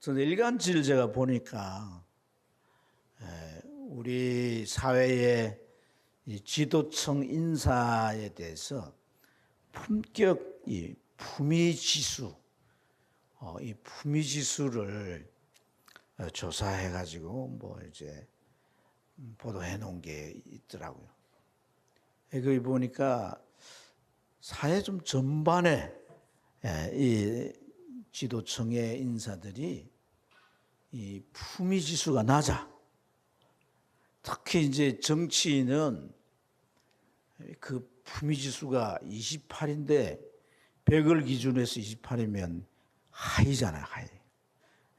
저는 일간지를 제가 보니까 우리 사회의 이 지도층 인사에 대해서 품격, 이 품위지수, 이 품위지수를 조사해가지고 뭐 이제 보도해 놓은 게 있더라고요. 거기 보니까 사회 좀 전반에 이 지도층의 인사들이 이 품위지수가 낮아. 특히 이제 정치인은 그 품위지수가 28인데 100을 기준해서 28이면 하이잖아요, 하이.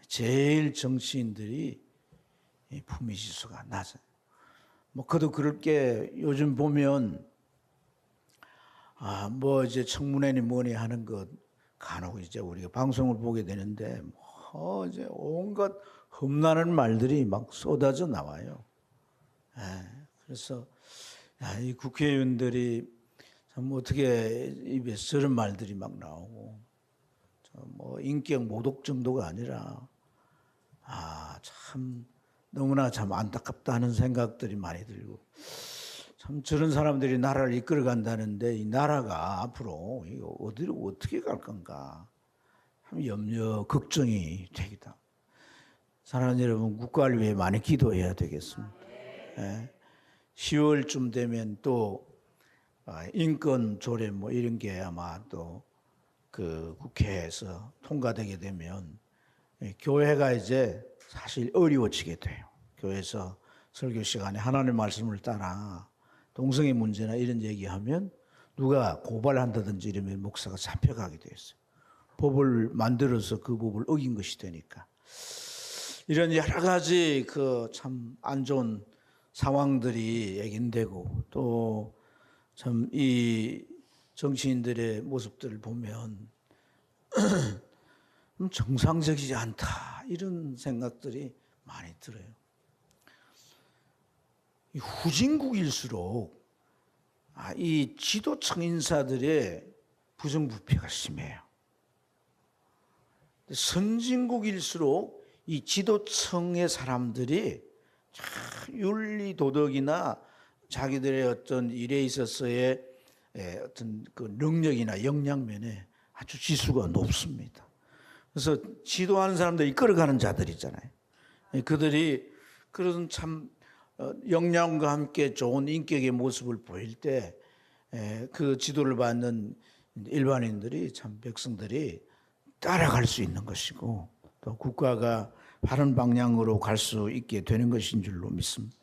제일 정치인들이 이 품위지수가 낮아요. 뭐 그도 그럴 게 요즘 보면 뭐 이제 청문회니 뭐니 하는 것 간혹 이제 우리가 방송을 보게 되는데 뭐 이제 온갖 험난한 말들이 막 쏟아져 나와요. 그래서 이 국회의원들이 참 어떻게 입에서 저런 말들이 막 나오고 뭐 인격 모독 정도가 아니라 참 너무나 참 안타깝다는 생각들이 많이 들고 참 저런 사람들이 나라를 이끌어 간다는데 이 나라가 앞으로 어디로 어떻게 갈 건가 참 염려 걱정이 되기도 하고 사랑하는 여러분 국가를 위해 많이 기도해야 되겠습니다. 10월쯤 되면 또 인권 조례 뭐 이런 게 아마 또 그 국회에서 통과되게 되면 교회가 이제 사실 어려워지게 돼요. 교회에서 설교 시간에 하나님의 말씀을 따라 동성애 문제나 이런 얘기하면 누가 고발한다든지 이러면 목사가 잡혀가게 돼 있어요. 법을 만들어서 그 법을 어긴 것이 되니까. 이런 여러 가지 그 참 안 좋은 상황들이 예견되고 또 참 이 정치인들의 모습들을 보면 정상적이지 않다 이런 생각들이 많이 들어요. 이 후진국일수록 이 지도층 인사들의 부정부패가 심해요. 선진국일수록 이 지도층의 사람들이 윤리 도덕이나 자기들의 어떤 일에 있어서의 어떤 그 능력이나 역량면에 아주 지수가 높습니다. 그래서 지도하는 사람들이 이끌어가는 자들이잖아요. 그들이 그런 참 역량과 함께 좋은 인격의 모습을 보일 때 그 지도를 받는 일반인들이 참 백성들이 따라갈 수 있는 것이고 또 국가가 바른 방향으로 갈 수 있게 되는 것인 줄로 믿습니다.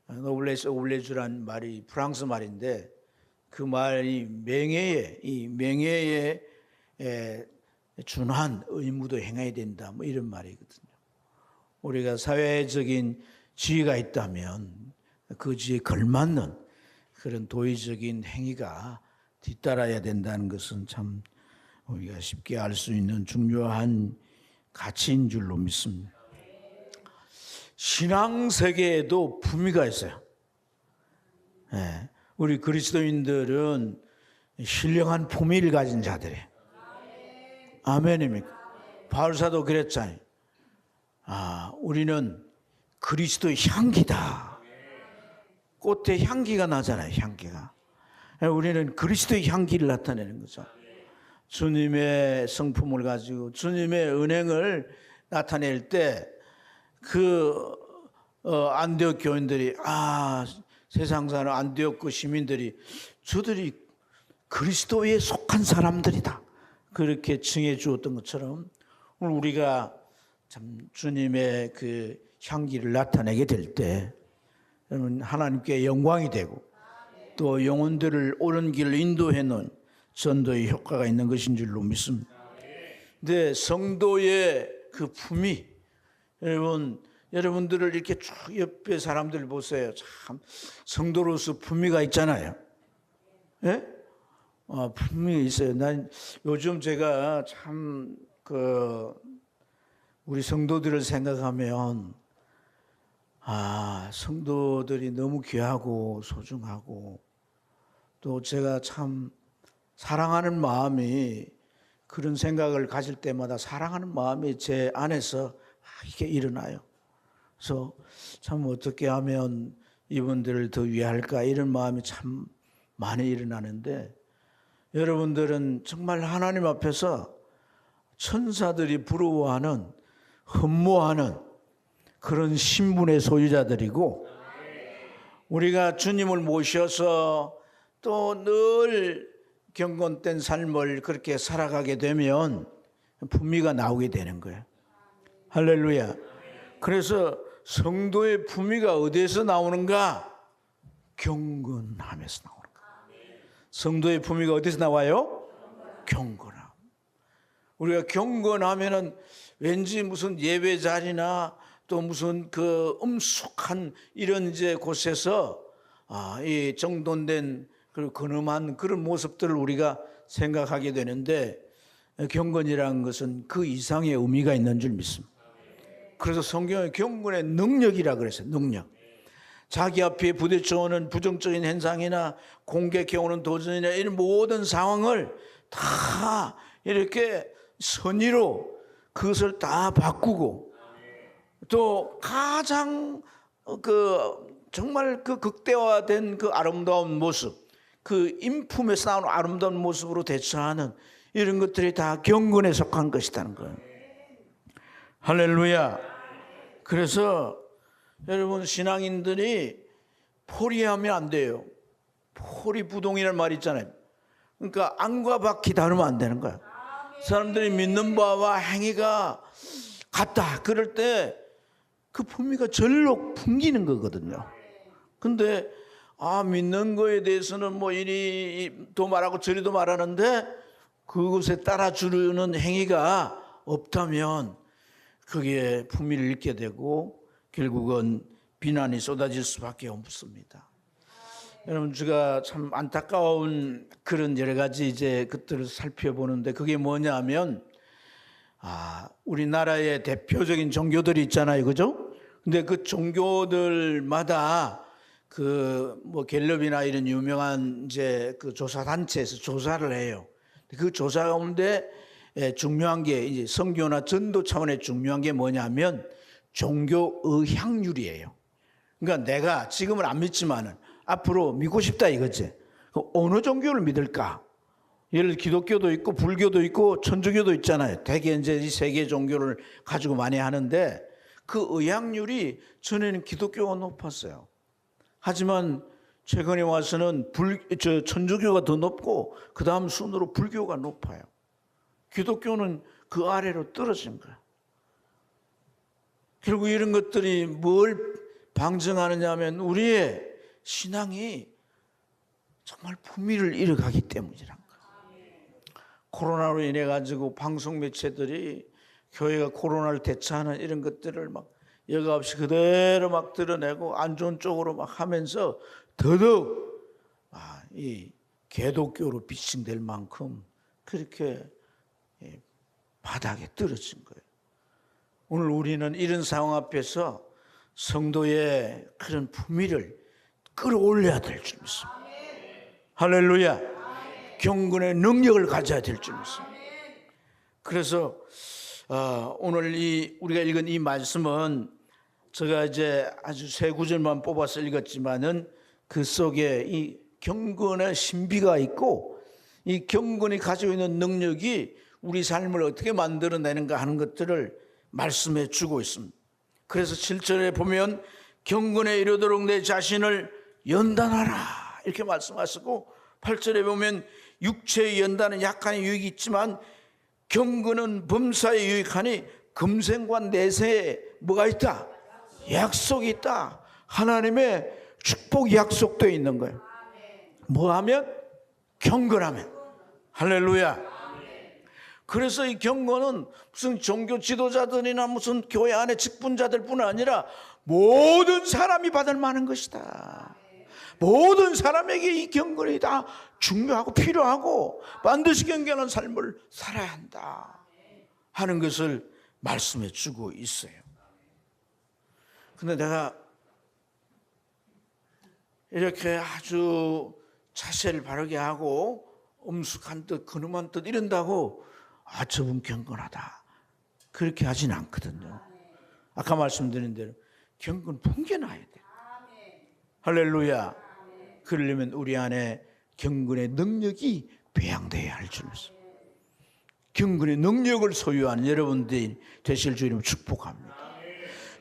노블레스 오블레주란 말이 프랑스 말인데 그 말이 명예에 준한 의무도 행해야 된다 뭐 이런 말이거든요. 우리가 사회적인 지위가 있다면 그 지위에 걸맞는 그런 도의적인 행위가 뒤따라야 된다는 것은 참 우리가 쉽게 알 수 있는 중요한 가치인 줄로 믿습니다. 신앙 세계에도 품위가 있어요. 우리 그리스도인들은 신령한 품위를 가진 자들이에요. 아멘입니까? 바울사도 그랬잖아요. 우리는 그리스도의 향기다. 꽃에 향기가 나잖아요. 향기가. 우리는 그리스도의 향기를 나타내는 거죠. 주님의 성품을 가지고 주님의 은행을 나타낼 때 그 안디옥 교인들이 세상 사는 안디옥 그 시민들이 저들이 그리스도에 속한 사람들이다 그렇게 칭해 주었던 것처럼 오늘 우리가 참 주님의 그 향기를 나타내게 될 때 하나님께 영광이 되고 또 영혼들을 옳은 길로 인도해 놓은 전도의 효과가 있는 것인 줄로 믿습니다. 근데 성도의 그 품위 여러분들을 이렇게 쭉 옆에 사람들 보세요. 참 성도로서 품위가 있잖아요. 예? 품위가 있어요. 난 요즘 제가 참 우리 성도들을 생각하면 성도들이 너무 귀하고 소중하고 또 제가 참 사랑하는 마음이 그런 생각을 가질 때마다 사랑하는 마음이 제 안에서 이게 일어나요. 그래서 참 어떻게 하면 이분들을 더 위할까 이런 마음이 참 많이 일어나는데, 여러분들은 정말 하나님 앞에서 천사들이 부러워하는, 흠모하는 그런 신분의 소유자들이고, 우리가 주님을 모셔서 또 늘 경건된 삶을 그렇게 살아가게 되면 품위가 나오게 되는 거예요. 할렐루야. 그래서 성도의 품위가 어디에서 나오는가? 경건함에서 나오는 거예요. 성도의 품위가 어디서 나와요? 경건함. 우리가 경건하면은 왠지 무슨 예배 자리나 또 무슨 그 엄숙한 이런 이제 곳에서 이 정돈된 그리고 근엄한 그런 모습들을 우리가 생각하게 되는데, 경건이라는 것은 그 이상의 의미가 있는 줄 믿습니다. 그래서 성경에 경건의 능력이라 그랬어요. 능력. 자기 앞에 부딪혀오는 부정적인 현상이나 공격해오는 도전이나 이런 모든 상황을 다 이렇게 선의로 그것을 다 바꾸고, 또 가장 정말 그 극대화된 그 아름다운 모습, 그 인품에서 나오는 아름다운 모습으로 대처하는 이런 것들이 다 경건에 속한 것이라는 거예요. 할렐루야. 그래서 여러분, 신앙인들이 포리하면 안 돼요. 포리부동이라는 말이 있잖아요. 그러니까 안과 밖이 다르면 안 되는 거야. 사람들이 믿는 바와 행위가 같다 그럴 때 그 품위가 절로 풍기는 거거든요. 근데 믿는 거에 대해서는 뭐 이리도 말하고 저리도 말하는데 그것에 따라주는 행위가 없다면 그게 품위를 잃게 되고 결국은 비난이 쏟아질 수밖에 없습니다. 여러분, 제가 참 안타까운 그런 여러 가지 이제 것들을 살펴보는데, 그게 뭐냐면 우리나라의 대표적인 종교들이 있잖아요, 그죠? 근데 그 종교들마다 뭐 갤럽이나 이런 유명한 이제 그 조사 단체에서 조사를 해요. 그 조사 가운데 중요한 게 이제 선교나 전도 차원의 중요한 게 뭐냐면 종교 의향률이에요. 그러니까 내가 지금은 안 믿지만은 앞으로 믿고 싶다 이거지. 어느 종교를 믿을까? 예를 들어 기독교도 있고 불교도 있고 천주교도 있잖아요. 대개 이제 이 세 개 종교를 가지고 많이 하는데, 그 의향률이 전에는 기독교가 높았어요. 하지만 최근에 와서는 천주교가 더 높고 그 다음 순으로 불교가 높아요. 기독교는 그 아래로 떨어진 거예요. 결국 이런 것들이 뭘 방증하느냐 하면 우리의 신앙이 정말 품위를 잃어가기 때문이란 거예요. 코로나로 인해 가지고 방송 매체들이 교회가 코로나를 대처하는 이런 것들을 막 여과 없이 그대로 막 드러내고 안 좋은 쪽으로 막 하면서 더더욱 이 개독교로 비칭될 만큼 그렇게 바닥에 떨어진 거예요. 오늘 우리는 이런 상황 앞에서 성도의 그런 품위를 끌어올려야 될 줄 믿습니다. 할렐루야. 경건의 능력을 가져야 될 줄 믿습니다. 그래서 오늘 우리가 읽은 이 말씀은 제가 이제 아주 세 구절만 뽑아서 읽었지만은 그 속에 이 경건의 신비가 있고, 이 경건이 가지고 있는 능력이 우리 삶을 어떻게 만들어내는가 하는 것들을 말씀해 주고 있습니다. 그래서 7절에 보면 경건에 이르도록 내 자신을 연단하라 이렇게 말씀하시고, 8절에 보면 육체의 연단은 약간의 유익이 있지만 경건은 범사에 유익하니 금생과 내세에 뭐가 있다? 약속이 있다. 하나님의 축복 약속도 있는 거예요. 뭐 하면? 경건하면. 할렐루야. 그래서 이 경건은 무슨 종교 지도자들이나 무슨 교회 안에 직분자들뿐 아니라 모든 사람이 받을 만한 것이다. 모든 사람에게 이 경건이 다 중요하고 필요하고 반드시 경건한 삶을 살아야 한다 하는 것을 말씀해 주고 있어요. 근데 내가 이렇게 아주 자세를 바르게 하고 엄숙한 뜻, 근엄한 뜻 이런다고 저분 경건하다 그렇게 하진 않거든요. 아까 말씀드린 대로 경건 풍겨나야 돼. 할렐루야. 그러려면 우리 안에 경건의 능력이 배양되어야 할 줄 믿습니다. 경건의 능력을 소유하는 여러분들이 되실 주님 축복합니다.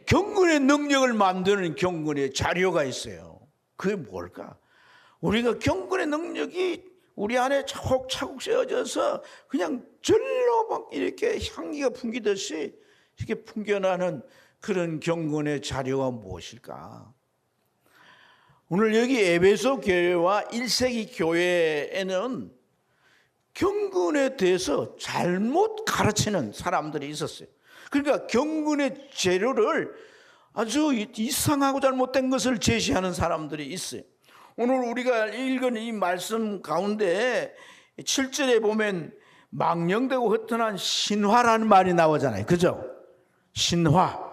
경건의 능력을 만드는 경건의 자료가 있어요. 그게 뭘까? 우리가 경건의 능력이 우리 안에 차곡차곡 세워져서 그냥 절로 막 이렇게 향기가 풍기듯이 이렇게 풍겨나는 그런 경건의 자료가 무엇일까? 오늘 여기 에베소 교회와 1세기 교회에는 경건에 대해서 잘못 가르치는 사람들이 있었어요. 그러니까 경건의 재료를 아주 이상하고 잘못된 것을 제시하는 사람들이 있어요. 오늘 우리가 읽은 이 말씀 가운데 7절에 보면 망령되고 흩어난 신화라는 말이 나오잖아요. 그죠? 신화.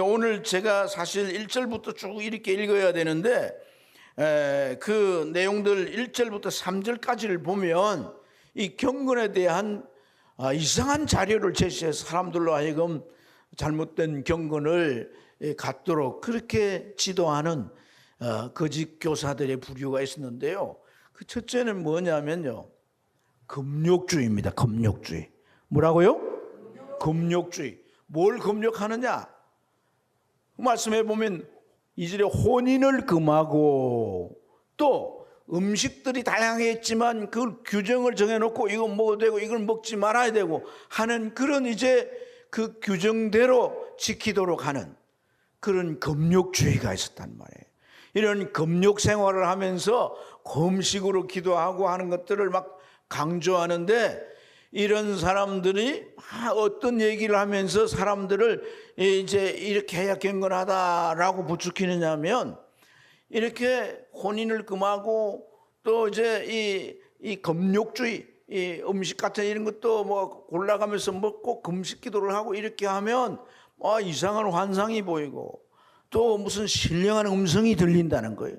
오늘 제가 사실 1절부터 쭉 이렇게 읽어야 되는데 그 내용들 1절부터 3절까지를 보면 이 경건에 대한 이상한 자료를 제시해서 사람들로 하여금 잘못된 경건을 갖도록 그렇게 지도하는 거짓 교사들의 부류가 있었는데요. 그 첫째는 뭐냐면요, 금욕주의입니다. 금욕주의. 뭐라고요? 금욕주의. 뭘 금욕하느냐? 그 말씀해 보면 2절에 혼인을 금하고 또 음식들이 다양했지만 그 규정을 정해놓고 이건 먹어도 되고 이걸 먹지 말아야 되고 하는 그런 이제 그 규정대로 지키도록 하는 그런 금욕주의가 있었단 말이에요. 이런 금욕 생활을 하면서 금식으로 기도하고 하는 것들을 막 강조하는데 이런 사람들이 어떤 얘기를 하면서 사람들을 이제 이렇게 해야 경건하다라고 부추기느냐 하면 이렇게 혼인을 금하고 또 이제 이 금욕주의, 이 음식 같은 이런 것도 뭐 골라가면서 먹고 금식 기도를 하고 이렇게 하면 이상한 환상이 보이고 또 무슨 신령한 음성이 들린다는 거예요.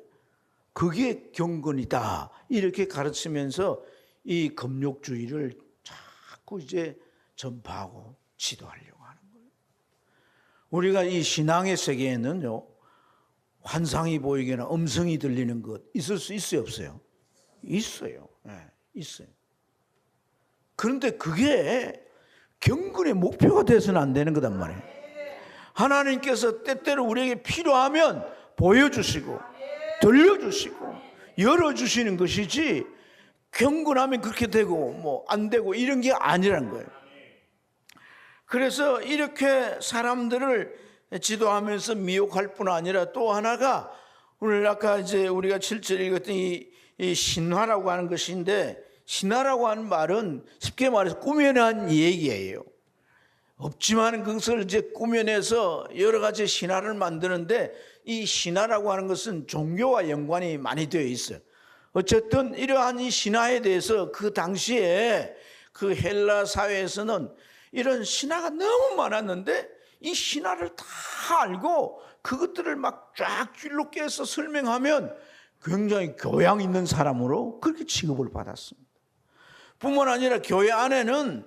그게 경건이다. 이렇게 가르치면서 이 금욕주의를 자꾸 이제 전파하고 지도하려고 하는 거예요. 우리가 이 신앙의 세계에는요, 환상이 보이거나 음성이 들리는 것 있을 수 있어요, 없어요? 있어요. 네, 있어요. 그런데 그게 경건의 목표가 돼서는 안 되는 거단 말이에요. 하나님께서 때때로 우리에게 필요하면 보여주시고 들려주시고 열어주시는 것이지 경건하면 그렇게 되고 뭐 안 되고 이런 게 아니란 거예요. 그래서 이렇게 사람들을 지도하면서 미혹할 뿐 아니라 또 하나가 오늘 아까 이제 우리가 7절 읽었던 이 신화라고 하는 것인데, 신화라고 하는 말은 쉽게 말해서 꾸며낸 얘기예요. 없지만 그것을 이제 꾸며내서 여러 가지 신화를 만드는데, 이 신화라고 하는 것은 종교와 연관이 많이 되어 있어요. 어쨌든 이러한 이 신화에 대해서 그 당시에 그 헬라 사회에서는 이런 신화가 너무 많았는데 이 신화를 다 알고 그것들을 막 쫙 줄로 깨서 설명하면 굉장히 교양 있는 사람으로 그렇게 취급을 받았습니다. 뿐만 아니라 교회 안에는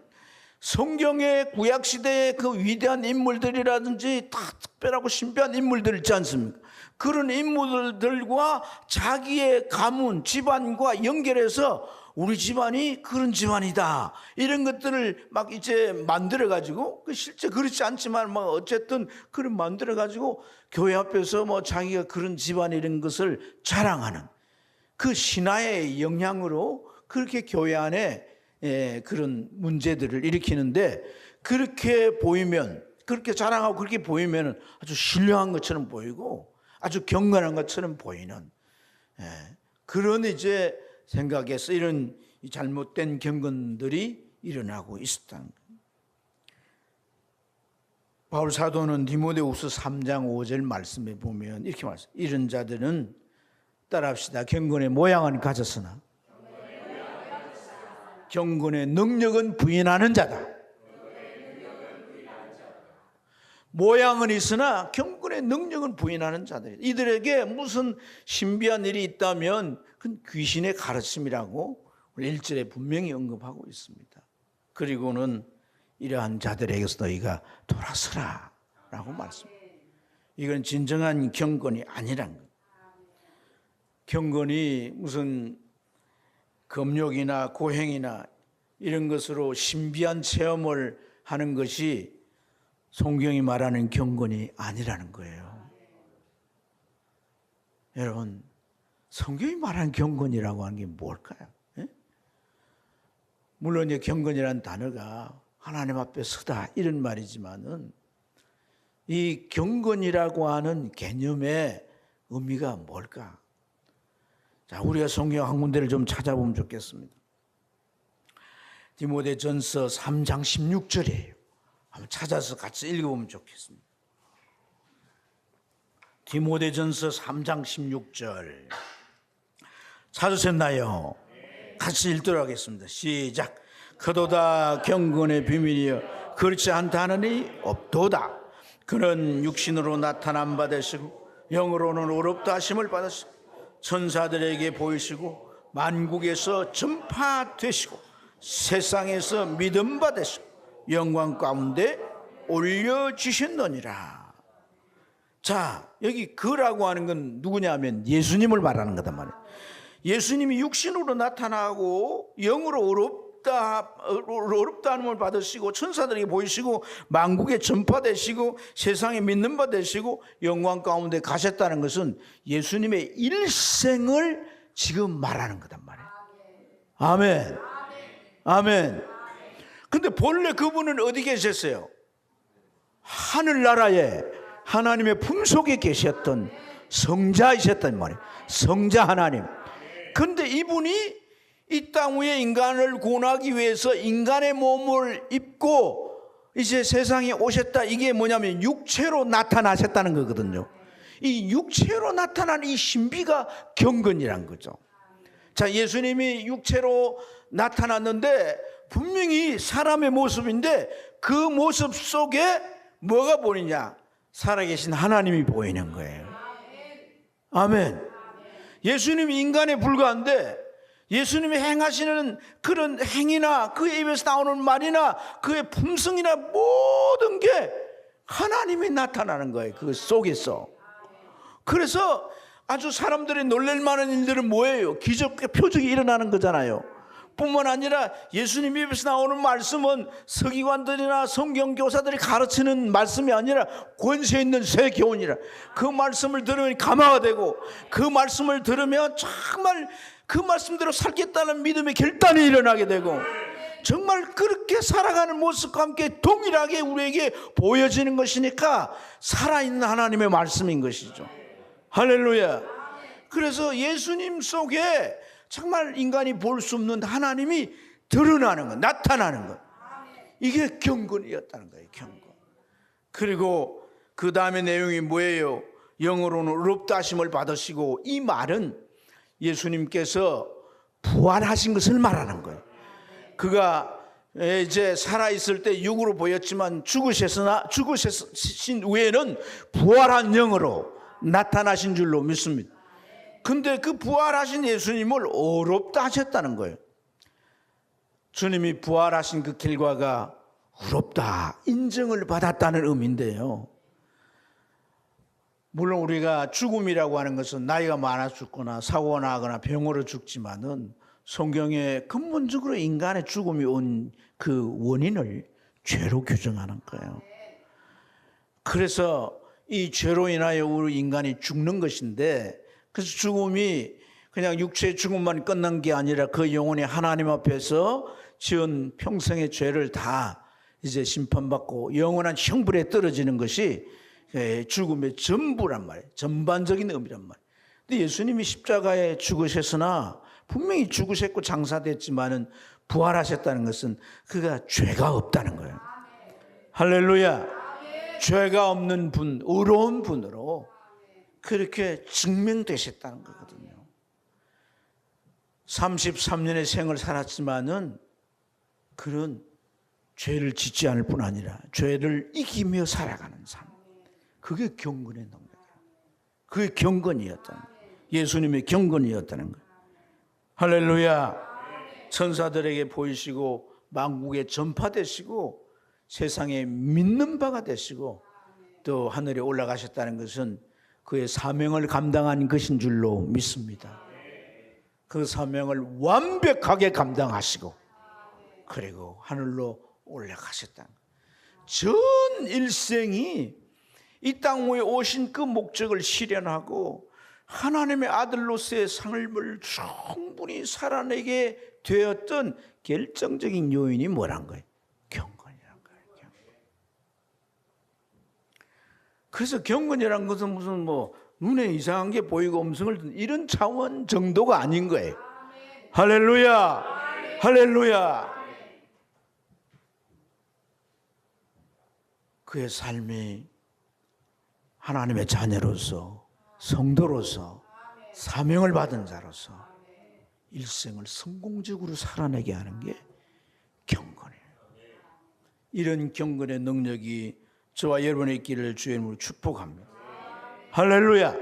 성경의 구약시대의 그 위대한 인물들이라든지 다 특별하고 신비한 인물들 있지 않습니까? 그런 인물들과 자기의 가문, 집안과 연결해서 우리 집안이 그런 집안이다, 이런 것들을 막 이제 만들어가지고, 실제 그렇지 않지만 뭐 어쨌든 그런 만들어가지고 교회 앞에서 뭐 자기가 그런 집안 이런 것을 자랑하는 그 신화의 영향으로 그렇게 교회 안에 그런 문제들을 일으키는데, 그렇게 보이면, 그렇게 자랑하고 그렇게 보이면 아주 신령한 것처럼 보이고 아주 경건한 것처럼 보이는 그런 이제 생각에서 이런 잘못된 경건들이 일어나고 있었다는 거예요. 바울 사도는 디모데후서 3장 5절 말씀에 보면 이렇게 말씀해요. 이런 자들은 따라합시다. 경건의 모양은 가졌으나 경건의 능력은 부인하는 자다. 모양은 있으나 경건의 능력은 부인하는 자들. 이들에게 무슨 신비한 일이 있다면 그건 귀신의 가르침이라고 1절에 분명히 언급하고 있습니다. 그리고는 이러한 자들에게서 너희가 돌아서라 라고 말씀합니다. 이건 진정한 경건이 아니란 거예요. 경건이 무슨 금욕이나 고행이나 이런 것으로 신비한 체험을 하는 것이 성경이 말하는 경건이 아니라는 거예요. 여러분, 성경이 말하는 경건이라고 하는 게 뭘까요? 예? 물론 경건이라는 단어가 하나님 앞에 서다 이런 말이지만은 이 경건이라고 하는 개념의 의미가 뭘까? 자, 우리가 성경 한 군데를 좀 찾아보면 좋겠습니다. 디모데전서 3장 16절이에요. 한번 찾아서 같이 읽어보면 좋겠습니다. 디모데전서 3장 16절 찾으셨나요? 같이 읽도록 하겠습니다. 시작. 그도다 경건의 비밀이여 그렇지 않다 하느니 없도다. 그는 육신으로 나타남 받으시고 영으로는 어렵다 하심을 받으시고 천사들에게 보이시고 만국에서 전파되시고 세상에서 믿음 받으시고 영광 가운데 올려주셨느니라. 자, 여기 그라고 하는 건 누구냐면 예수님을 말하는 거단 말이에요. 예수님이 육신으로 나타나고 영으로 어렵다 함을 받으시고 천사들에게 보이시고 만국에 전파되시고 세상에 믿는 바 되시고 영광 가운데 가셨다는 것은 예수님의 일생을 지금 말하는 거단 말이에요. 아멘. 아멘. 근데 본래 그분은 어디 계셨어요? 하늘나라에 하나님의 품속에 계셨던 성자이셨단 말이에요. 성자 하나님. 근데 이분이 이 땅 위에 인간을 구원하기 위해서 인간의 몸을 입고 이제 세상에 오셨다. 이게 뭐냐면 육체로 나타나셨다는 거거든요. 이 육체로 나타난 이 신비가 경건이란 거죠. 자, 예수님이 육체로 나타났는데 분명히 사람의 모습인데 그 모습 속에 뭐가 보이냐? 살아계신 하나님이 보이는 거예요. 아멘. 예수님이 인간에 불과한데 예수님이 행하시는 그런 행위나 그의 입에서 나오는 말이나 그의 품성이나 모든 게 하나님이 나타나는 거예요. 그 속에서. 그래서 아주 사람들이 놀랄 만한 일들은 뭐예요? 기적과 표적이 일어나는 거잖아요. 뿐만 아니라 예수님 입에서 나오는 말씀은 서기관들이나 성경교사들이 가르치는 말씀이 아니라 권세 있는 새 교훈이라. 그 말씀을 들으면 감화가 되고 그 말씀을 들으면 정말 그 말씀대로 살겠다는 믿음의 결단이 일어나게 되고 정말 그렇게 살아가는 모습과 함께 동일하게 우리에게 보여지는 것이니까 살아있는 하나님의 말씀인 것이죠. 할렐루야. 그래서 예수님 속에 정말 인간이 볼 수 없는 하나님이 드러나는 것, 나타나는 것. 이게 경건이었다는 거예요. 경건. 그리고 그 다음에 내용이 뭐예요? 영어로는 어렵다 하심을 받으시고, 이 말은 예수님께서 부활하신 것을 말하는 거예요. 그가 이제 살아있을 때 육으로 보였지만 죽으신 후에는 부활한 영으로 나타나신 줄로 믿습니다. 근데 그 부활하신 예수님을 어렵다 하셨다는 거예요. 주님이 부활하신 그 결과가 어렵다, 인정을 받았다는 의미인데요. 물론 우리가 죽음이라고 하는 것은 나이가 많아 죽거나 사고가 나거나 병으로 죽지만은 성경에 근본적으로 인간의 죽음이 온 그 원인을 죄로 규정하는 거예요. 그래서 이 죄로 인하여 우리 인간이 죽는 것인데, 그래서 죽음이 그냥 육체의 죽음만 끝난 게 아니라 그 영혼이 하나님 앞에서 지은 평생의 죄를 다 이제 심판받고 영원한 형벌에 떨어지는 것이 죽음의 전부란 말이에요. 전반적인 의미란 말이에요. 근데 예수님이 십자가에 죽으셨으나 분명히 죽으셨고 장사됐지만은 부활하셨다는 것은 그가 죄가 없다는 거예요. 할렐루야. 죄가 없는 분, 의로운 분으로 그렇게 증명되셨다는 거거든요. 33년의 생을 살았지만은 그런 죄를 짓지 않을 뿐 아니라 죄를 이기며 살아가는 삶. 그게 경건의 능력이에요. 그게 경건이었다는 거예요. 예수님의 경건이었다는 거예요. 할렐루야. 천사들에게 보이시고 만국에 전파되시고 세상에 믿는 바가 되시고 또 하늘에 올라가셨다는 것은 그의 사명을 감당한 것인 줄로 믿습니다. 그 사명을 완벽하게 감당하시고 그리고 하늘로 올라가셨다. 전 일생이 이 땅 위에 오신 그 목적을 실현하고 하나님의 아들로서의 삶을 충분히 살아내게 되었던 결정적인 요인이 뭐란 거예요? 경건이란 거예요. 그래서 경건이란 것은 무슨 뭐 눈에 이상한 게 보이고 음성을 듣는 이런 차원 정도가 아닌 거예요. 할렐루야! 할렐루야! 그의 삶이 하나님의 자녀로서 성도로서 사명을 받은 자로서 일생을 성공적으로 살아내게 하는 게 경건이에요. 이런 경건의 능력이 저와 여러분의 있기를 주의 이름으로 축복합니다. 할렐루야.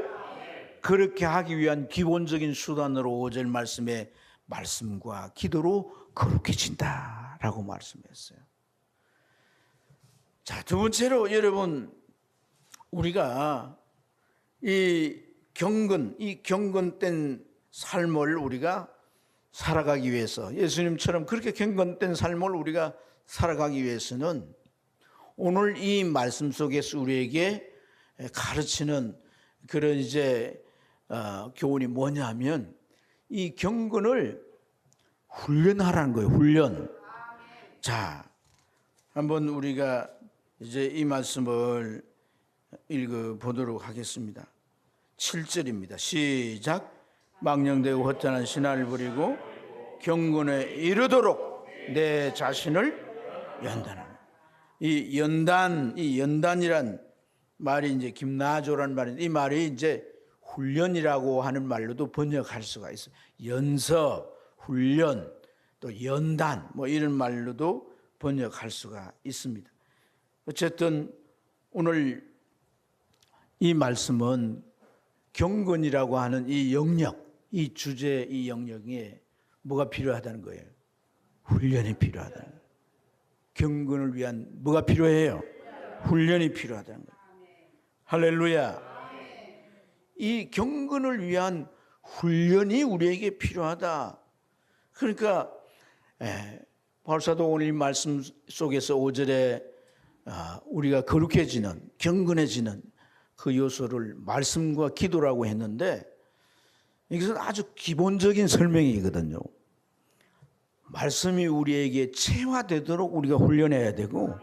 그렇게 하기 위한 기본적인 수단으로 5절 말씀에 말씀과 기도로 거룩해진다라고 말씀했어요. 자, 두 번째로 여러분, 우리가 이 경건된 삶을 우리가 살아가기 위해서, 예수님처럼 그렇게 경건된 삶을 우리가 살아가기 위해서는 오늘 이 말씀 속에서 우리에게 가르치는 그런 이제 교훈이 뭐냐면 이 경건을 훈련하라는 거예요. 훈련. 자, 한번 우리가 이제 이 말씀을 읽어보도록 하겠습니다. 7절입니다. 시작. 망령되고 허탄한 신화를 버리고 경건에 이르도록 내 자신을 연단하라. 이 연단이란 말이 이제 김나조라는 말인데 이 말이 이제 훈련이라고 하는 말로도 번역할 수가 있어요. 연습, 훈련, 또 연단 뭐 이런 말로도 번역할 수가 있습니다. 어쨌든 오늘 이 말씀은 경건이라고 하는 이 영역, 이 주제, 이 영역에 뭐가 필요하다는 거예요? 훈련이 필요하다는 거예요. 경건을 위한 뭐가 필요해요? 훈련이 필요하다는 거예요. 할렐루야. 이 경건을 위한 훈련이 우리에게 필요하다. 그러니까 바울사도 오늘 이 말씀 속에서 5절에 우리가 거룩해지는, 경건해지는 그 요소를 말씀과 기도라고 했는데 이것은 아주 기본적인 설명이거든요. 말씀이 우리에게 체화되도록 우리가 훈련해야 되고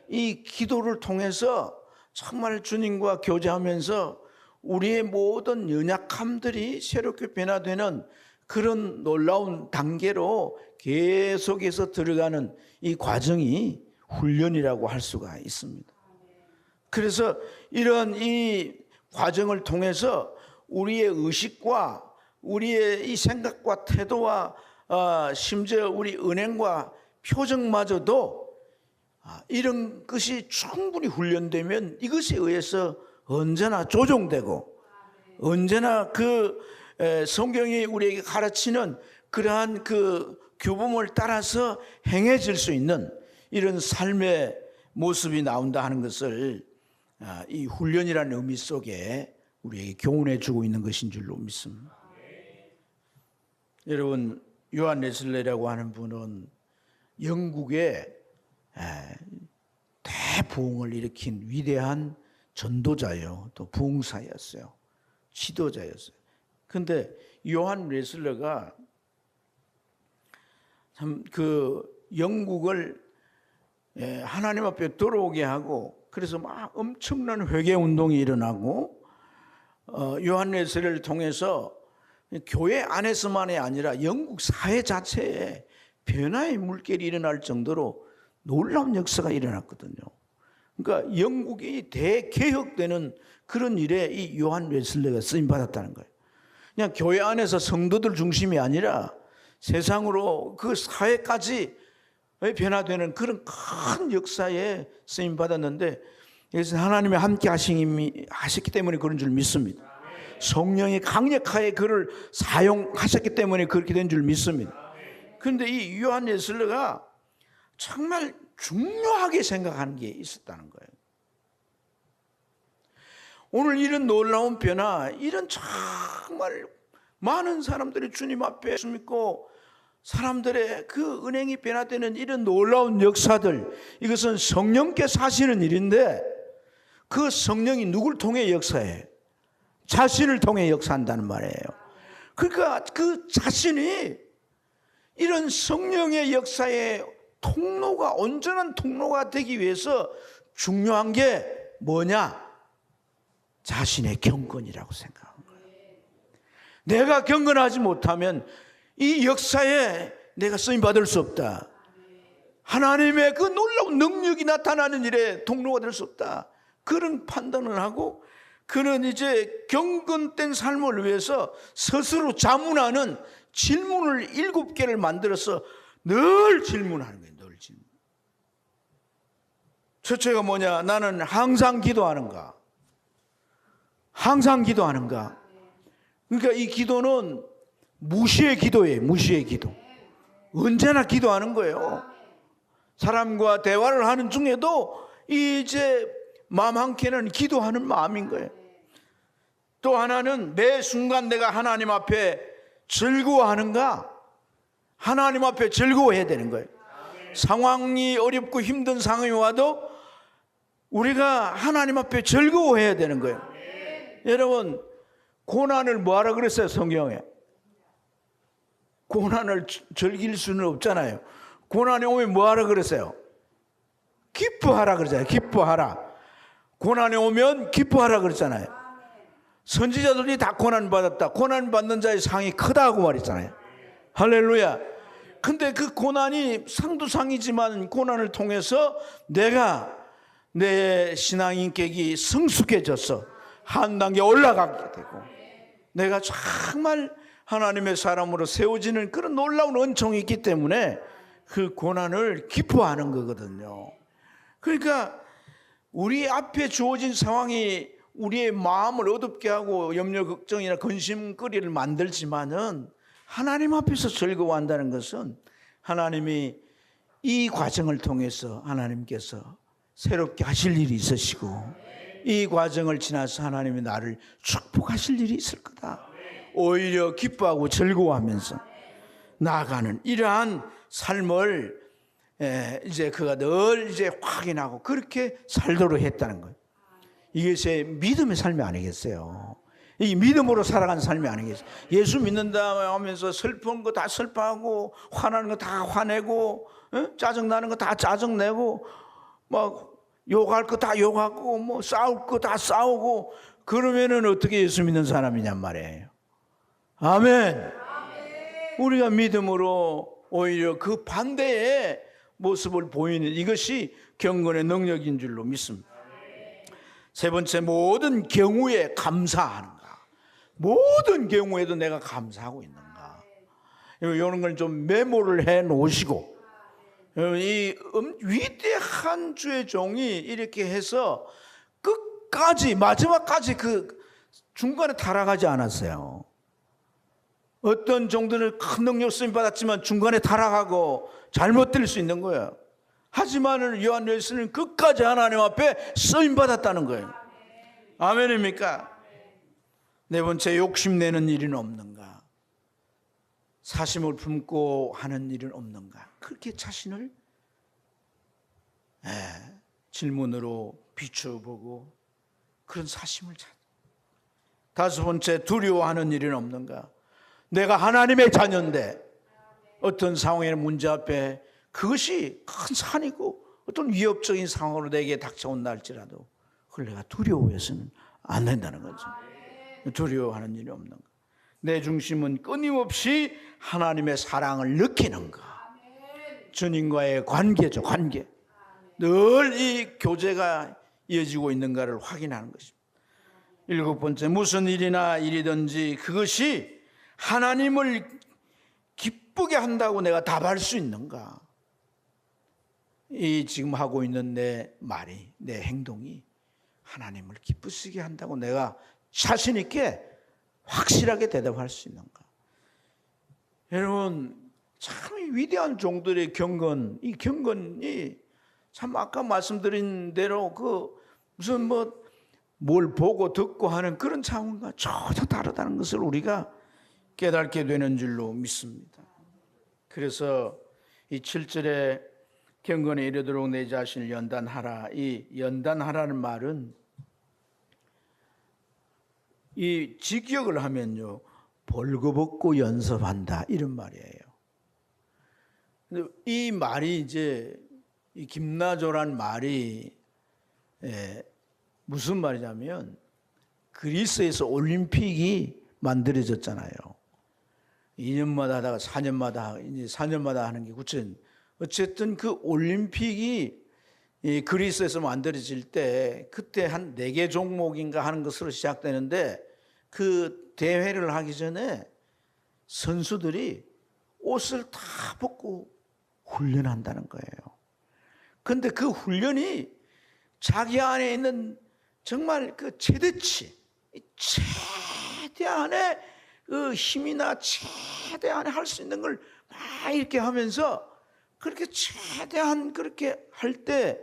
이 기도를 통해서 정말 주님과 교제하면서 우리의 모든 연약함들이 새롭게 변화되는 그런 놀라운 단계로 계속해서 들어가는 이 과정이 훈련이라고 할 수가 있습니다. 그래서 이런 이 과정을 통해서 우리의 의식과 우리의 이 생각과 태도와 심지어 우리 은행과 표정마저도 이런 것이 충분히 훈련되면 이것에 의해서 언제나 조종되고 언제나 그 성경이 우리에게 가르치는 그러한 그 규범을 따라서 행해질 수 있는 이런 삶의 모습이 나온다 하는 것을 이 훈련이라는 의미 속에 우리에게 교훈해 주고 있는 것인 줄로 믿습니다. 여러분, 요한 웨슬레이라고 하는 분은 영국의 대부흥을 일으킨 위대한 전도자요, 또 부흥사였어요. 지도자였어요. 그런데 요한 웨슬레가 참 그 영국을 하나님 앞에 돌아오게 하고 그래서 막 엄청난 회개 운동이 일어나고 요한 웨슬레를 통해서 교회 안에서만이 아니라 영국 사회 자체에 변화의 물결이 일어날 정도로 놀라운 역사가 일어났거든요. 그러니까 영국이 대개혁되는 그런 일에 이 요한 웨슬레가 쓰임 받았다는 거예요. 그냥 교회 안에서 성도들 중심이 아니라 세상으로 그 사회까지 변화되는 그런 큰 역사에 쓰임 받았는데 이것은 하나님의 함께 하셨기 때문에 그런 줄 믿습니다. 성령이 강력하게 그를 사용하셨기 때문에 그렇게 된 줄 믿습니다. 그런데 이 요한 웨슬레가 정말 중요하게 생각하는 게 있었다는 거예요. 오늘 이런 놀라운 변화, 이런 정말 많은 사람들이 주님 앞에 믿고 사람들의 그 은행이 변화되는 이런 놀라운 역사들, 이것은 성령께서 하시는 일인데 그 성령이 누굴 통해 역사해? 자신을 통해 역사한다는 말이에요. 그러니까 그 자신이 이런 성령의 역사의 통로가, 온전한 통로가 되기 위해서 중요한 게 뭐냐? 자신의 경건이라고 생각한 거예요. 내가 경건하지 못하면 이 역사에 내가 쓰임받을 수 없다. 하나님의 그 놀라운 능력이 나타나는 일에 통로가 될 수 없다. 그런 판단을 하고 그는 이제 경건된 삶을 위해서 스스로 자문하는 질문을 7개를 만들어서 늘 질문하는 거예요. 늘 질문. 첫째가 뭐냐? 나는 항상 기도하는가? 항상 기도하는가? 그러니까 이 기도는 무시의 기도예요. 무시의 기도. 언제나 기도하는 거예요. 사람과 대화를 하는 중에도 이제 마음 한켠에는 기도하는 마음인 거예요. 또 하나는 매 순간 내가 하나님 앞에 즐거워하는가? 하나님 앞에 즐거워해야 되는 거예요. 상황이 어렵고 힘든 상황이 와도 우리가 하나님 앞에 즐거워해야 되는 거예요. 여러분, 고난을 뭐하라 그랬어요? 성경에. 고난을 즐길 수는 없잖아요. 고난이 오면 뭐하라 그랬어요? 기뻐하라 그러잖아요. 기뻐하라. 고난이 오면 기뻐하라 그랬잖아요. 선지자들이 다 고난 받았다. 고난 받는 자의 상이 크다고 말했잖아요. 할렐루야. 근데 그 고난이 상도 상이지만 고난을 통해서 내가 내 신앙 인격이 성숙해져서 한 단계 올라가게 되고 내가 정말 하나님의 사람으로 세워지는 그런 놀라운 은총이 있기 때문에 그 고난을 기뻐하는 거거든요. 그러니까 우리 앞에 주어진 상황이 우리의 마음을 어둡게 하고 염려, 걱정이나 근심거리를 만들지만은 하나님 앞에서 즐거워한다는 것은 하나님이 이 과정을 통해서 하나님께서 새롭게 하실 일이 있으시고 이 과정을 지나서 하나님이 나를 축복하실 일이 있을 거다. 오히려 기뻐하고 즐거워하면서 나아가는 이러한 삶을 이제 그가 늘 이제 확인하고 그렇게 살도록 했다는 거예요. 이것이 믿음의 삶이 아니겠어요? 이 믿음으로 살아가는 삶이 아니겠어요? 예수 믿는다 하면서 슬픈 거 다 슬퍼하고 화나는 거 다 화내고 짜증나는 거 다 짜증내고 막 욕할 거 다 욕하고 뭐 싸울 거 다 싸우고 그러면은 어떻게 예수 믿는 사람이냔 말이에요. 아멘. 우리가 믿음으로 오히려 그 반대의 모습을 보이는 이것이 경건의 능력인 줄로 믿습니다. 세 번째, 모든 경우에 감사하는가? 모든 경우에도 내가 감사하고 있는가? 이런 걸 좀 메모를 해 놓으시고 이 위대한 주의 종이 이렇게 해서 끝까지 마지막까지 그 중간에 타락하지 않았어요. 어떤 종들은 큰 능력 쓰임 받았지만 중간에 타락하고 잘못될 수 있는 거예요. 하지만 요한일서는 끝까지 하나님 앞에 쓰임 받았다는 거예요. 아멘입니까? 네 번째, 욕심내는 일은 없는가? 사심을 품고 하는 일은 없는가? 그렇게 자신을 질문으로 비춰보고 그런 사심을 찾아. 다섯 번째, 두려워하는 일은 없는가? 내가 하나님의 자녀인데 어떤 상황의 문제 앞에 그것이 큰 산이고 어떤 위협적인 상황으로 내게 닥쳐온다 할지라도 그걸 내가 두려워해서는 안 된다는 거죠. 두려워하는 일이 없는가? 내 중심은 끊임없이 하나님의 사랑을 느끼는가? 주님과의 관계죠. 관계. 늘 이 교제가 이어지고 있는가를 확인하는 것입니다. 일곱 번째, 무슨 일이나 일이든지 그것이 하나님을 기쁘게 한다고 내가 답할 수 있는가? 이 지금 하고 있는 내 말이, 내 행동이 하나님을 기쁘시게 한다고 내가 자신 있게 확실하게 대답할 수 있는가? 여러분, 참 위대한 종들의 경건, 이 경건이 참 아까 말씀드린 대로 그 무슨 뭘 보고 듣고 하는 그런 차원과 전혀 다르다는 것을 우리가 깨닫게 되는 줄로 믿습니다. 그래서 이 7절에 경건에 이르도록 내 자신을 연단하라. 이 연단하라는 말은 이 직역을 하면요, 벌거벗고 연습한다 이런 말이에요. 근데 이 말이 이제 이 김나조란 말이 무슨 말이냐면 그리스에서 올림픽이 만들어졌잖아요. 2년마다 하다가 4년마다 이제 4년마다 하는 게 구체적인 어쨌든 그 올림픽이 이 그리스에서 만들어질 때 그때 한 4개 종목인가 하는 것으로 시작되는데 그 대회를 하기 전에 선수들이 옷을 다 벗고 훈련한다는 거예요. 그런데 그 훈련이 자기 안에 있는 정말 그 최대치, 최대한의 그 힘이나 최대한의 할 수 있는 걸 막 이렇게 하면서 그렇게 최대한 그렇게 할 때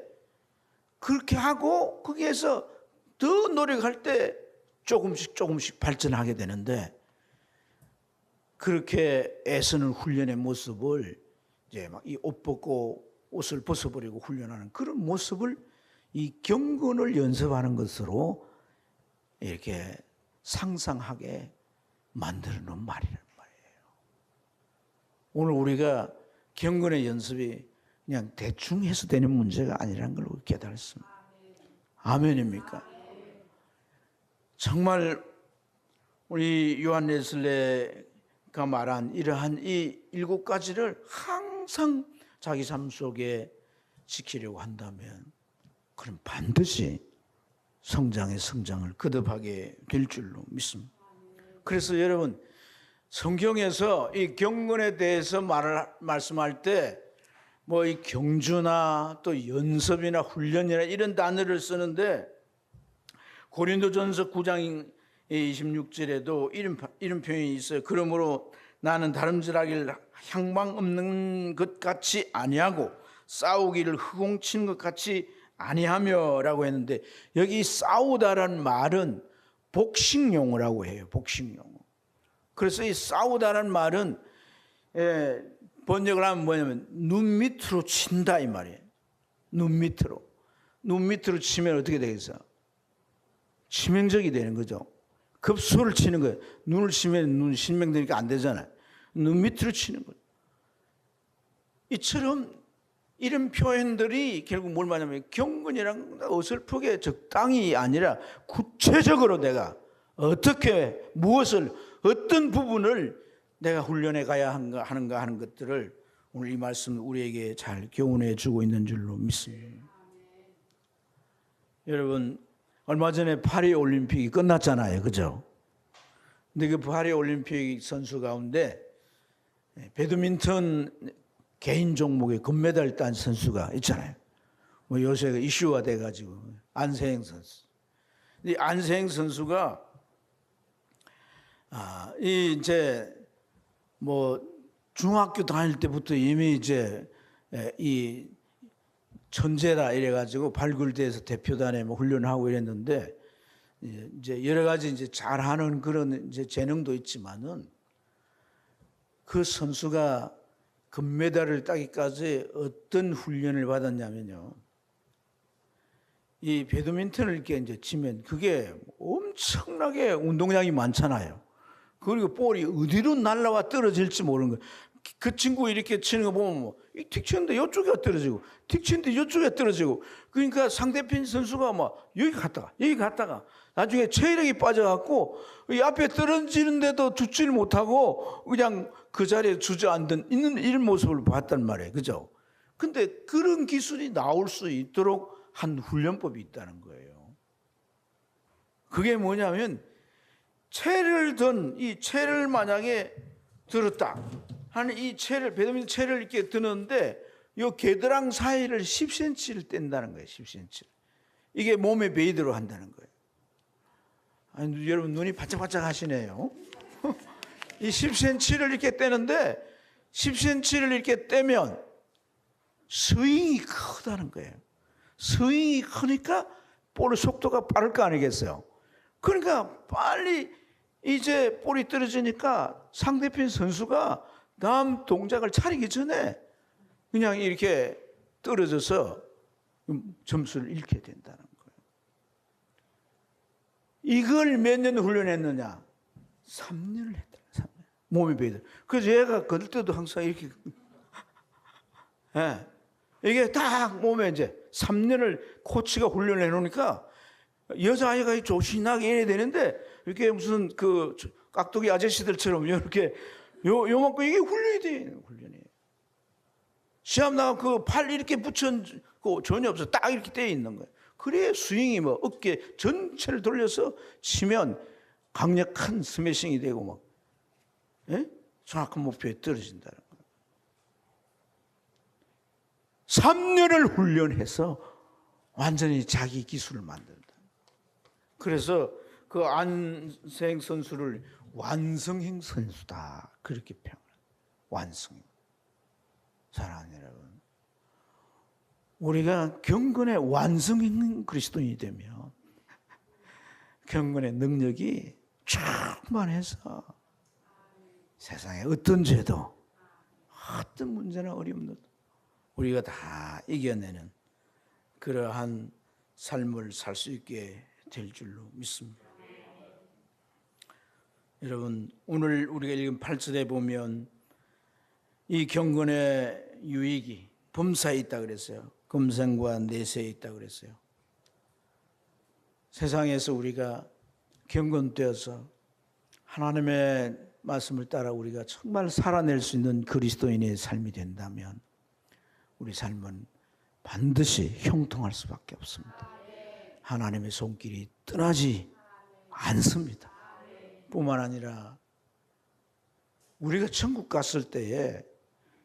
그렇게 하고 거기에서 더 노력할 때 조금씩 발전하게 되는데 그렇게 애쓰는 훈련의 모습을 이제 막 이 옷 벗고 옷을 벗어버리고 훈련하는 그런 모습을 이 경건을 연습하는 것으로 이렇게 상상하게 만드는 말이란 말이에요. 오늘 우리가 경건의 연습이 그냥 대충 해서 되는 문제가 아니라는 걸 깨달았습니다. 아멘입니까? 정말 우리 요한 웨슬레가 말한 이러한 이 7가지를 항상 자기 삶 속에 지키려고 한다면 그럼 반드시 성장을 거듭하게 될 줄로 믿습니다. 그래서 여러분 성경에서 이 경건에 대해서 말씀할 때 뭐 이 경주나 또 연습이나 훈련이나 이런 단어를 쓰는데 고린도전서 9장 26절에도 이런 표현이 있어요. 그러므로 나는 다름질하길 향방 없는 것 같이 아니하고 싸우기를 허공치는 것 같이 아니하며라고 했는데 여기 싸우다라는 말은 복식용어라고 해요. 복식용어. 그래서 이 싸우다라는 말은 번역을 하면 뭐냐면 눈 밑으로 친다 이 말이에요. 눈 밑으로 치면 어떻게 되겠어요? 치명적이 되는 거죠. 급소를 치는 거예요. 눈을 치면 눈 실명되니까 안 되잖아요. 눈 밑으로 치는 거예요. 이처럼 이런 표현들이 결국 뭘 말하냐면 경건이란 어설프게 적당히 아니라 구체적으로 내가 어떻게 무엇을 어떤 부분을 내가 훈련해 가야 하는가 하는 것들을 오늘 이 말씀을 우리에게 잘 교훈해 주고 있는 줄로 믿습니다. 여러분 얼마 전에 파리 올림픽이 끝났잖아요. 그죠? 근데 그 파리 올림픽 선수 가운데 배드민턴 개인 종목에 금메달 딴 선수가 있잖아요. 뭐 요새 이슈가 돼가지고 안세행 선수. 이 안세행 선수가 이제 뭐 중학교 다닐 때부터 이미 이제 이 천재라 이래가지고 발굴대에서 대표단에 뭐 훈련하고 이랬는데 이제 여러 가지 이제 잘하는 그런 이제 재능도 있지만은 그 선수가 금메달을 따기까지 어떤 훈련을 받았냐면요. 이 배드민턴을 이렇게 이제 치면 그게 엄청나게 운동량이 많잖아요. 그리고 볼이 어디로 날아와 떨어질지 모르는 거예요. 그 친구 이렇게 치는 거 보면 틱 치는데 이쪽에 떨어지고 틱 치는데 이쪽에 떨어지고 그러니까 상대편 선수가 막 여기 갔다가 나중에 체력이 빠져갖고 이 앞에 떨어지는데도 주지를 못하고 그냥 그 자리에 주저앉은 있는 이런 모습을 봤단 말이에요. 그죠? 근데 그런 기술이 나올 수 있도록 한 훈련법이 있다는 거예요. 그게 뭐냐면 이 채를 만약에 들었다 하는 이 채를 배드민턴 채를 이렇게 드는데 이 겨드랑 사이를 10cm를 뗀다는 거예요. 10cm. 이게 몸에 베이드로 한다는 거예요. 아니, 여러분 눈이 바짝바짝 하시네요. 이 10cm를 이렇게 떼는데 10cm를 이렇게 떼면 스윙이 크다는 거예요. 스윙이 크니까 볼 속도가 빠를 거 아니겠어요? 그러니까 빨리 이제 볼이 떨어지니까 상대편 선수가 다음 동작을 차리기 전에 그냥 이렇게 떨어져서 점수를 잃게 된다는 거예요. 이걸 몇 년 훈련했느냐? 3년을 했더라. 3년. 몸이 배이더라. 그래서 얘가 걸을 때도 항상 이렇게 예. 이게 딱 몸에 이제 3년을 코치가 훈련해 놓으니까 여자아이가 조신하게 해야 되는데 이렇게 무슨 그 깍두기 아저씨들처럼 이렇게 요만큼 이게 훈련이 돼. 훈련이. 시합 나가면 그 팔 이렇게 붙여는 전혀 없어. 딱 이렇게 떼어 있는 거예요. 그래야 스윙이 뭐 어깨 전체를 돌려서 치면 강력한 스매싱이 되고 막 예? 정확한 목표에 떨어진다는 거예요. 3년을 훈련해서 완전히 자기 기술을 만든다. 그래서 그 안생 선수를 완성형 선수다. 그렇게 평을. 완성. 사랑하는 여러분. 우리가 경건의 완성형 그리스도인이 되면 경건의 능력이 충만해서 세상에 어떤 죄도 어떤 문제나 어려움도 우리가 다 이겨내는 그러한 삶을 살 수 있게 될 줄로 믿습니다. 여러분, 오늘 우리가 읽은 8절에 보면 이 경건의 유익이 범사에 있다 그랬어요. 금생과 내세에 있다 그랬어요. 세상에서 우리가 경건되어서 하나님의 말씀을 따라 우리가 정말 살아낼 수 있는 그리스도인의 삶이 된다면 우리 삶은 반드시 형통할 수밖에 없습니다. 하나님의 손길이 떠나지 않습니다. 뿐만 아니라 우리가 천국 갔을 때에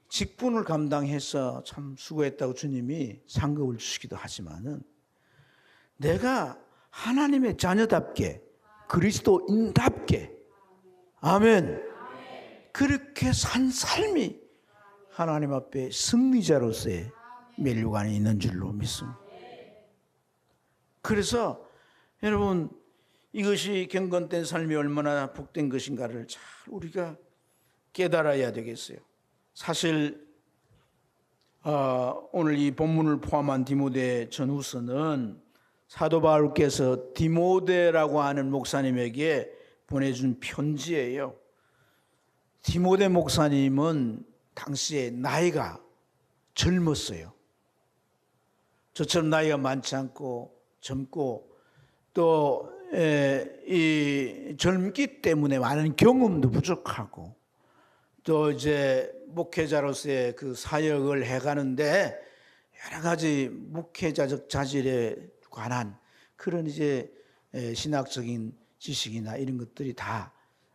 직분을 감당해서 참 수고했다고 주님이 상급을 주시기도 하지만은 내가 하나님의 자녀답게 그리스도인답게 아멘 그렇게 산 삶이 하나님 앞에 승리자로서의 면류관이 있는 줄로 믿습니다. 그래서 여러분 이것이 경건된 삶이 얼마나 복된 것인가를 잘 우리가 깨달아야 되겠어요. 사실 오늘 이 본문을 포함한 디모데 전후서는 사도 바울께서 디모데라고 하는 목사님에게 보내준 편지예요. 디모데 목사님은 당시에 나이가 젊었어요. 저처럼 나이가 많지 않고 젊고 또 이 젊기 때문에 많은 경험도 부족하고 또 이제 목회자로서의 그 사역을 해가는데 여러 가지 목회자적 자질에 관한 그런 이제 신학적인 지식이나 이런 것들이 다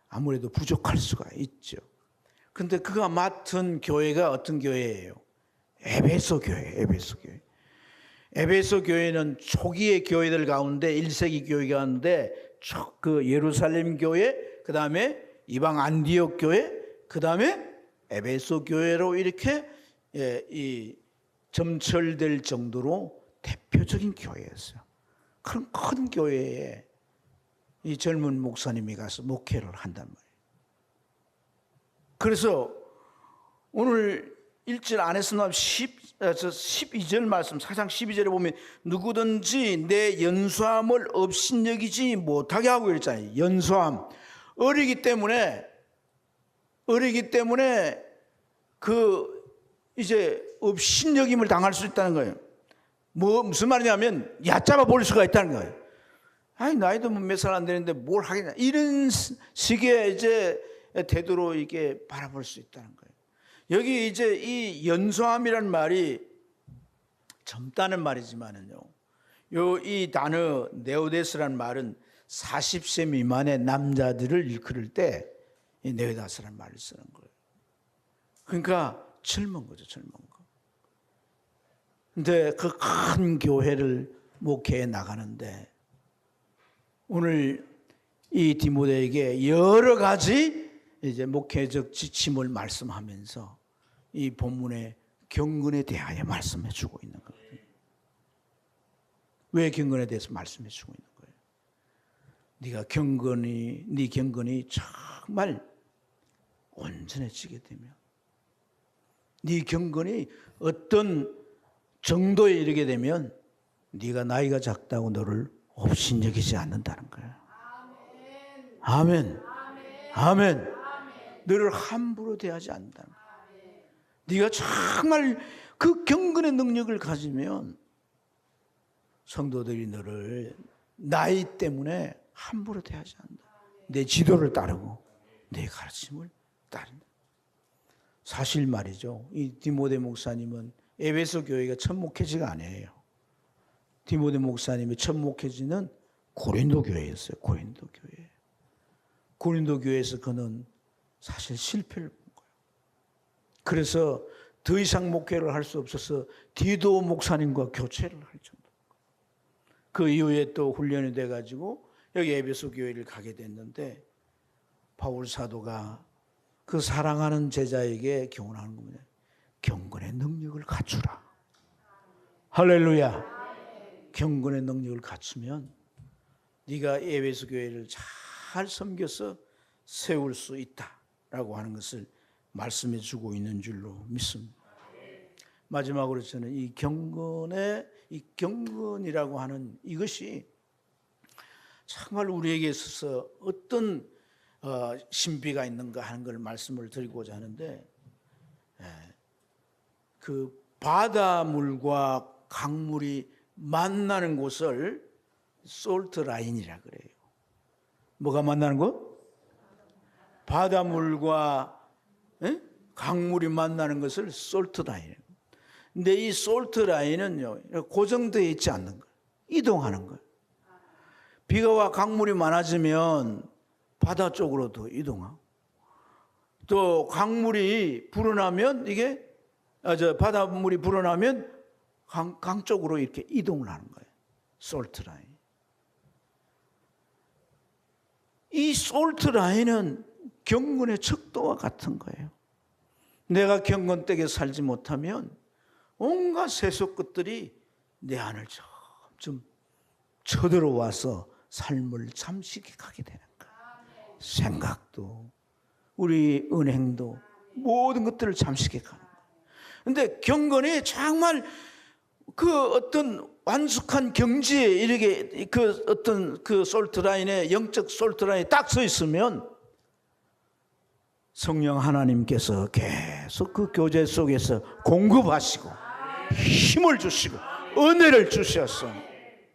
아무래도 부족할 수가 있죠. 근데 그가 맡은 교회가 어떤 교회예요? 에베소 교회, 에베소 교회. 에베소 교회는 초기의 교회들 가운데 1세기 교회 가운데 그 예루살렘 교회, 그 다음에 이방 안디옥 교회, 그 다음에 에베소 교회로 이렇게 이 점철될 정도로 대표적인 교회였어요. 그런 큰 교회에 이 젊은 목사님이 가서 목회를 한단 말이에요. 그래서 오늘 1절 안에서 나온 12절 말씀, 4장 12절에 보면 누구든지 내 연수함을 업신여기지 못하게 하고 있잖아요. 연수함. 어리기 때문에 그 이제 업신여김을 당할 수 있다는 거예요. 무슨 말이냐면 얕잡아 볼 수가 있다는 거예요. 아니 나이도 몇 살 안 되는데 뭘 하겠냐 이런 식의 이제 태도로 이게 바라볼 수 있다는 거예요. 여기 이제 이 연소함이라는 말이 젊다는 말이지만은요. 이 단어 네오데스라는 말은 40세 미만의 남자들을 일컬을 때 이 네오데스라는 말을 쓰는 거예요. 그러니까 젊은 거죠, 젊은 거. 근데 그 큰 교회를 목회해 나가는데 오늘 이 디모데에게 여러 가지 이제 목회적 지침을 말씀하면서 이 본문의 경건에 대하여 말씀해 주고 있는 거거든요. 왜 경건에 대해서 말씀해 주고 있는 거예요? 네 경건이 정말 온전해지게 되면, 네 경건이 어떤 정도에 이르게 되면 네가 나이가 작다고 너를 업신여기지 않는다는 거예요. 아멘. 아멘. 너를 함부로 대하지 않는다는 거예요. 네가 정말 그 경건의 능력을 가지면 성도들이 너를 나이 때문에 함부로 대하지 않는다. 내 지도를 따르고 내 가르침을 따른다. 사실 말이죠. 이 디모데 목사님은 에베소 교회가 첫 목회지가 아니에요. 디모데 목사님의 첫 목회지는 고린도 교회였어요. 고린도 교회. 고린도 교회에서 그는 사실 실패를 본 거예요. 그래서 더 이상 목회를 할 수 없어서 디도 목사님과 교체를 할 정도. 그 이후에 또 훈련이 돼가지고 여기 에베소 교회를 가게 됐는데, 바울 사도가 그 사랑하는 제자에게 교훈하는 겁니다. 경건의 능력을 갖추라. 할렐루야. 경건의 능력을 갖추면 네가 에베소 교회를 잘 섬겨서 세울 수 있다라고 하는 것을 말씀해 주고 있는 줄로 믿습니다. 마지막으로 저는 이 경건이라고 하는 이것이 정말 우리에게 있어서 어떤 신비가 있는가 하는 걸 말씀을 드리고자 하는데, 그 바다물과 강물이 만나는 곳을 솔트 라인이라 그래요. 뭐가 만나는 곳? 바다물과 강물이 만나는 것을 솔트 라인. 근데 이 솔트 라인은요, 고정되어 있지 않는 거예요. 이동하는 거예요. 비가 와 강물이 많아지면 바다 쪽으로도 이동하고, 또 강물이 불어나면 바닷물이 불어나면 강 쪽으로 이렇게 이동을 하는 거예요. 솔트 라인. 이 솔트 라인은 경건의 척도와 같은 거예요. 내가 경건되게 살지 못하면 온갖 세속 것들이 내 안을 점점 쳐들어와서 삶을 잠식해 가게 되는 거예요. 생각도, 우리 은행도, 모든 것들을 잠식해 가는 거예요. 그런데 경건이 정말 그 어떤 완숙한 경지에 이르게 그 어떤 그 솔트라인에, 영적 솔트라인에 딱 서 있으면 성령 하나님께서 계속 그 교제 속에서 공급하시고 힘을 주시고 은혜를 주셔서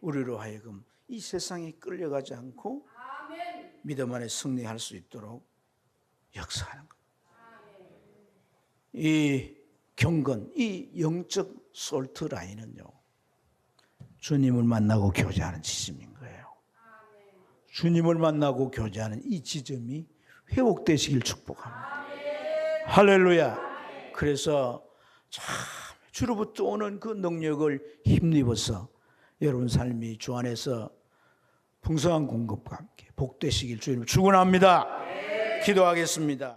우리로 하여금 이 세상에 끌려가지 않고 믿음 안에 승리할 수 있도록 역사하는 거예요. 이 경건, 이 영적 솔트 라인은요, 주님을 만나고 교제하는 지점인 거예요. 주님을 만나고 교제하는 이 지점이 회복되시길 축복합니다. 할렐루야. 그래서 참 주로부터 오는 그 능력을 힘입어서 여러분 삶이 주 안에서 풍성한 공급과 함께 복되시길 주님을 축원합니다. 기도하겠습니다.